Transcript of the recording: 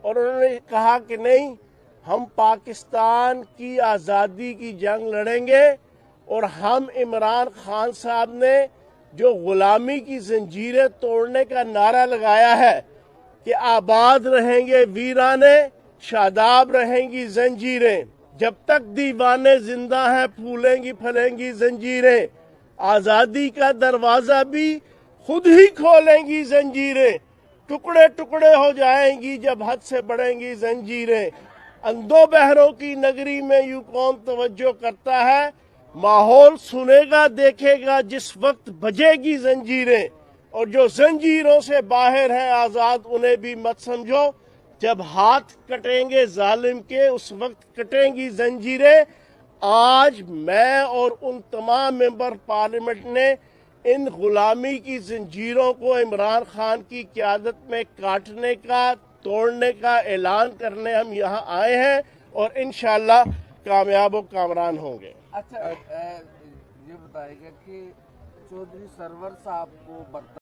اور انہوں نے کہا کہ نہیں، ہم پاکستان کی آزادی کی جنگ لڑیں گے، اور ہم عمران خان صاحب نے جو غلامی کی زنجیریں توڑنے کا نعرہ لگایا ہے کہ آباد رہیں گے ویرانے، شاداب رہیں گی زنجیریں، جب تک دیوانے زندہ ہیں پھولیں گی پھلیں گی زنجیریں، آزادی کا دروازہ بھی خود ہی کھولیں گی زنجیریں، ٹکڑے ٹکڑے ہو جائیں گی جب حد سے بڑھیں گی زنجیریں، اندھوں بہروں کی نگری میں یوں کون توجہ کرتا ہے، ماحول سنے گا دیکھے گا جس وقت بجے گی زنجیریں، اور جو زنجیروں سے باہر ہیں آزاد انہیں بھی مت سمجھو، جب ہاتھ کٹیں گے ظالم کے اس وقت کٹیں گی زنجیریں۔ آج میں اور ان تمام ممبر پارلیمنٹ نے ان غلامی کی زنجیروں کو عمران خان کی قیادت میں کاٹنے کا، توڑنے کا اعلان کرنے ہم یہاں آئے ہیں، اور انشاءاللہ کامیاب و کامران ہوں گے۔ اچھا، یہ بتائے گا کہ چودھری سرور صاحب کو